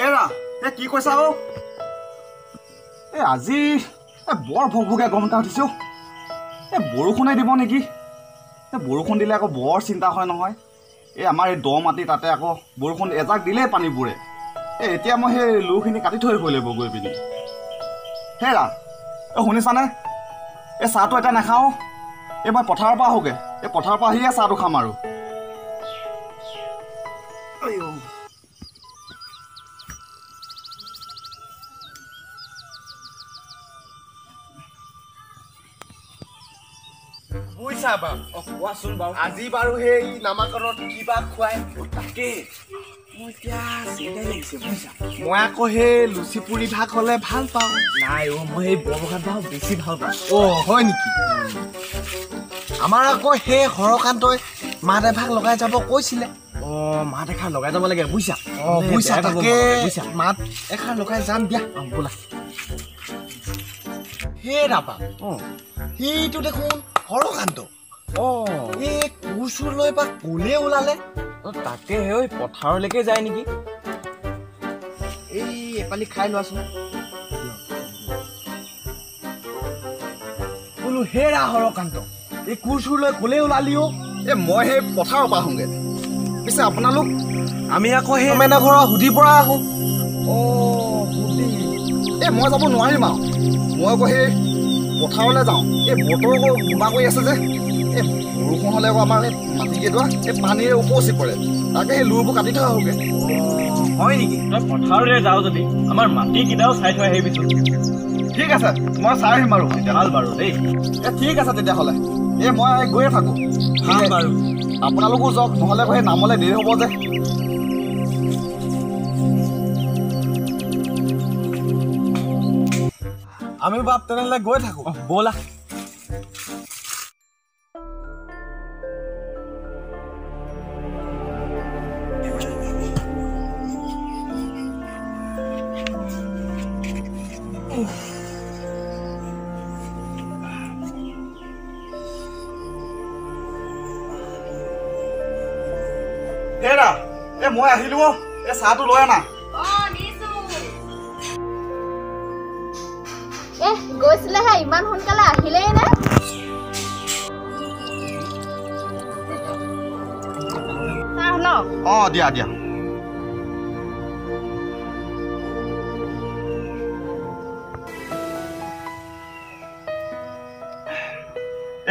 হেৰা কি কৈছা অ আজি বৰ ভকভকে গৰম এটা উঠিছো বৰষুণে দিব নেকি বৰষুণ দিলে আকৌ বৰ চিন্তা হয় নহয় আমাৰ এই দ মাটি তাতে আকৌ বৰষুণ এজাক দিলেই পানী বুৰে এতিয়া মই সেই লুখিনি কাটি থৈ আহিব লাগিব গৈ পিনি হেৰা শুনিছানে চাহটো এতিয়া নাখাওঁ মই পথাৰৰ পৰা আহোঁগৈ পথাৰৰ পৰা আহিয়ে চাহটো খাম আৰু বুইছা বাৰু কোৱাচোন বাৰু আজি বাৰু সেই নামাকৰণত কিবা খুৱাই তাকে মই এতিয়া চিন্তাই লাগিছে বুইছা মই আকৌ সেই লুচি পুৰি ভাগ হ'লে ভাল পাওঁ নাই মই সেই বৰভাত ভাগ বেছি ভাল পাওঁ হয় নেকি আমাৰ আকৌ সেই হৰকান্তই মাত এভাগ লগাই যাব কৈছিলে মাত এষাৰ লগাই যাব লাগে বুইছা বুইছা তাকে মাত এষাৰ লগাই যাম দিয়া বোলা হে ৰাপা সেইটো দেখোন হৰকান্ত এই কুচুৰ লৈ বা কোনে ওলালে তাকে সেই পথাৰলৈকে যায় নেকি এই এপালি খাই লোৱাচোন বোলো হেৰা হৰকান্ত এই কুচুৰ লৈ কোনে ওলালিও মই সেই পথাৰৰ পৰা আহোঁগৈ পিছে আপোনালোক আমি আকৌ সেই মেনা ঘৰৰ সুধিৰ পৰা আহোঁ সুধি মই যাব নোৱাৰিম আৰু মই আকৌ সেই পথাৰলৈ যাওঁ বতৰ আকৌ গোমা কৰি আছে যে বৰষুণ হ'লে আকৌ আমাৰ মাটিকেইডৰা পানীৰে উপচি পৰে তাকে সেই লুৰবোৰ কাটি থৈ আহোঁগৈ হয় নেকি তই পথাৰলৈ যাওঁ যদি আমাৰ মাটিকেইটাও চাই থৈ আহিবিচোন ঠিক আছে মই চাই আহিম আৰু ভাল বাৰু দেই ঠিক আছে তেতিয়াহ'লে মই গৈয়ে থাকোঁ ভাল বাৰু আপোনালোকো যাওক নহ'লে আকৌ সেই নামলৈ দেৰি হ'ব যে আমি বাপ তেনেহ'লে গৈ থাকোঁ ব'লা হেৰা মই আহিলোঁ চাহটো লৈ আনা গৈছিলেহে ইমান সোনকালে আহিলেই নে দিয়া দিয়া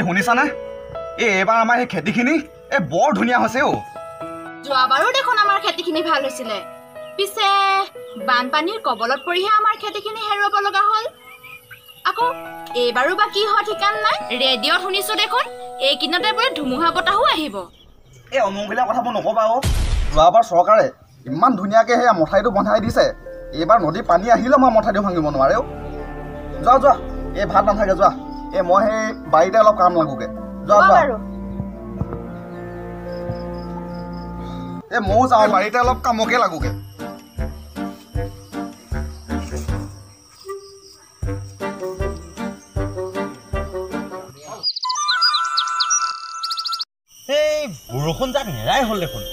শুনিছানে এইবাৰ আমাৰ এই খেতিখিনি বৰ ধুনীয়া হৈছে যোৱাবাৰো দেখোন আমাৰ খেতিখিনি ভাল হৈছিলে পিছে বানপানীৰ কবলত পৰিহে আমাৰ খেতিখিনি হেৰুৱাব লগা হ'ল আকৌ এইবাৰো বা কি হয় ঠিকান নাই ৰেডিঅ'ত শুনিছো দেখোন এইকিনতে বোলে ধুমুহা বতাহো আহিব অমুকবিলাক কথাবোৰ নক'বা যোৱাবাৰ চৰকাৰে ইমান ধুনীয়াকৈ সেয়া মঠাইটো বন্ধাই দিছে এইবাৰ নদী পানী আহিলেও মই মঠাইটো ভাঙিব নোৱাৰে যোৱা ভাত নাথাকে যোৱা মই সেই বাৰীতে অলপ কাম লাগোগে যোৱা ময়ো যাওঁ বাৰীতে অলপ কামকে লাগোগে বৰষুণ যাক নেৰাই হ'ল দেখোন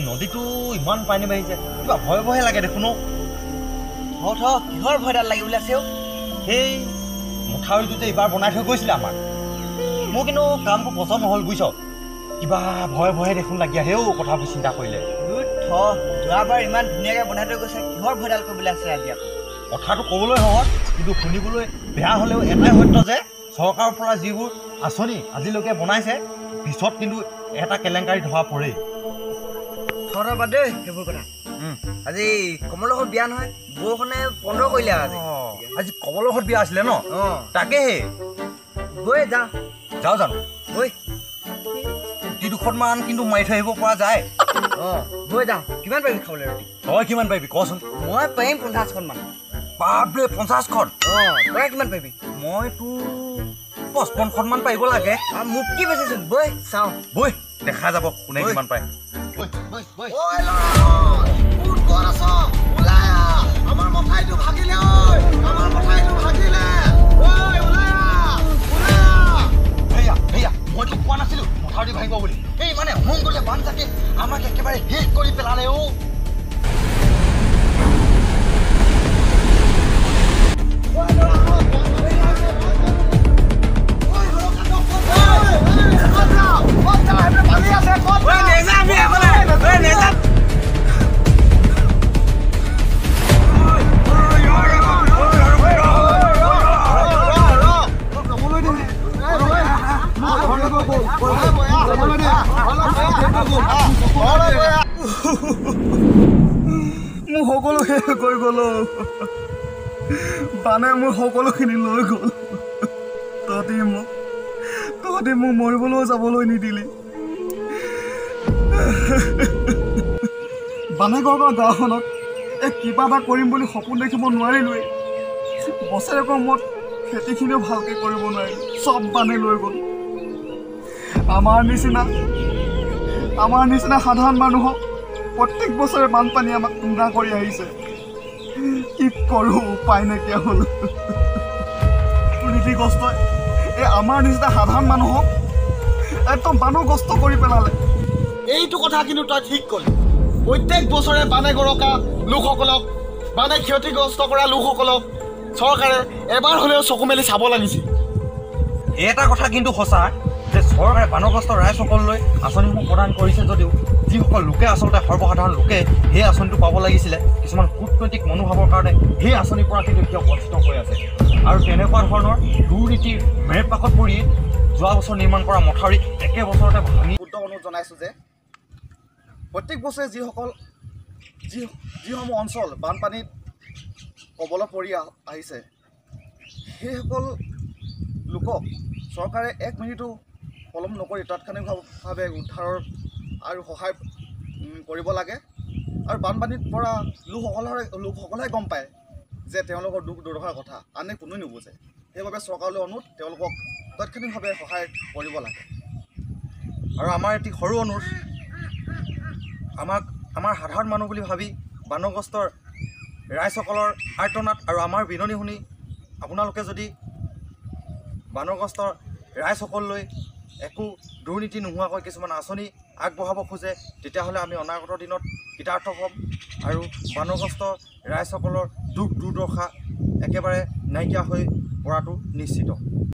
নদীটো ইমান পানী বাঢ়িছে কিবা ভয় ভয়ে লাগে দেখোন কিহৰ ভয়ডাল লাগিবলৈ আছে সেই মথাউৰিটো যে এইবাৰ বনাই থৈ গৈছিলে আমাৰ মোৰ কিন্তু কামটো পচন্দ নহ'ল বুজিছ কিবা ভয়ে ভয়ে দেখোন লাগি আহে কথাবোৰ চিন্তা কৰিলে যোৱাবাৰ ইমান ধুনীয়াকৈ বনাই থৈ গৈছে কিহৰ ভয়ডাল কৰিবলৈ আছে আজি আকৌ কথাটো ক'বলৈ সহজ কিন্তু শুনিবলৈ বেয়া হ'লেও এটাই সত্য যে চৰকাৰৰ পৰা যিবোৰ আঁচনি আজিলৈকে বনাইছে পিছত কিন্তু এটা কেলেংকাৰী ধৰা পৰে বাদ দেই সেইবোৰ কথা আজি কমলৰ ঘৰত বিয়া নহয় বৰষুণে বন্ধ কৰিলে আজি কমলৰ ঘৰত বিয়া আছিলে ন তাকেহে গৈ যাওঁ জানো গৈ দুখনমান কিন্তু মাৰি থৈ আহিব পৰা যায় গৈ যাওঁ কিমান পাৰিবি খাবলৈ ৰুটি তই কিমান পাৰিবি কচোন মই পাৰিম 50খনমান বাপৰে 50খন তই কিমান পাৰিবি মই তোৰ 55খনমান পাৰিব লাগে মোক কি বেচিছোন বৈ চাওঁ বৈ দেখা যাব কোনে কিমান পায় আমাৰ মঠাইটো ভাগিলে মইতো কোৱা নাছিলো মথাউৰি ভাঙিব বুলি এই মানে মংগলীয়া বান থাকে আমাক একেবাৰে শেষ কৰি পেলালে মোৰ সকলো শেষ কৰি গ'ল বানে মোৰ সকলোখিনি লৈ গ'ল তহঁতি মোক মৰিবলৈও যাবলৈ নিদিলি বানেগড়ৰ গাঁওখনত কিবা এটা কৰিম বুলি সপোন দেখিব নোৱাৰিলোৱেই বছৰেকৰ মূৰত খেতিখিনিও ভালকৈ কৰিব নোৱাৰিলোঁ চব বানে লৈ গ'ল আমাৰ নিচিনা সাধাৰণ মানুহক প্ৰত্যেক বছৰে বানপানীয়ে আমাক খুন্দা কৰি আহিছে কি কৰোঁ উপায় নাইকিয়া হ'ল নীতিগ্ৰস্তই এই আমাৰ নিচিনা সাধাৰণ মানুহক একদম বানগ্ৰস্ত কৰি পেলালে এইটো কথা কিন্তু তই ঠিক ক'লি প্ৰত্যেক বছৰে বানে গৰকা লোকসকলক বানে ক্ষতিগ্ৰস্ত কৰা লোকসকলক চৰকাৰে এবাৰ হ'লেও চকু মেলি চাব লাগিছিল এটা কথা কিন্তু সঁচা যে চৰকাৰে বানগ্ৰস্ত ৰাইজসকললৈ আঁচনিসমূহ প্ৰদান কৰিছে যদিও যিসকল লোকে আচলতে সৰ্বসাধাৰণ লোকে সেই আঁচনিটো পাব লাগিছিলে কিছুমান কূটনৈতিক মনোভাৱৰ কাৰণে সেই আঁচনিৰ পৰা কিন্তু এতিয়াও বঞ্চিত হৈ আছে আৰু তেনেকুৱা ধৰণৰ দুৰ্নীতিৰ মেৰপাকত পৰি যোৱা বছৰ নিৰ্মাণ কৰা মথাউৰি একে বছৰতে ভাঙি শুদ্ধ অনুৰোধ জনাইছোঁ যে প্ৰত্যেক বছৰে যিসমূহ অঞ্চল বানপানীত কবলত পৰি আহিছে সেইসকল লোকক চৰকাৰে 1 মিনিটো পলম নকৰি তাৎক্ষণিকভাৱে উদ্ধাৰৰ আৰু সহায় কৰিব লাগে আৰু বানপানীত পৰা লোকসকলে গম পায় যে তেওঁলোকৰ দুখ দুৰ্দশাৰ কথা আনে কোনোৱে নুবুজে সেইবাবে চৰকাৰলৈ অনুৰোধ তেওঁলোকক তাৎক্ষণিকভাৱে সহায় কৰিব লাগে আৰু আমাৰ এটি সৰু অনুৰোধ আমাৰ সাধাৰণ মানুহ বুলি ভাবি বানগ্ৰস্তৰ ৰাইজসকলৰ আৰ্তনাদ আৰু আমাৰ বিননি শুনি আপোনালোকে যদি বানগ্ৰস্তৰ ৰাইজসকললৈ একো দুৰ্নীতি নোহোৱাকৈ কিছুমান আঁচনি আগবঢ়াব খোজে তেতিয়াহ'লে আমি অনাগত দিনত কৃতাৰ্থ হ'ম আৰু বানগ্ৰস্ত ৰাইজসকলৰ দুখ দুৰ্দশা একেবাৰে নাইকিয়া হৈ পৰাটো নিশ্চিত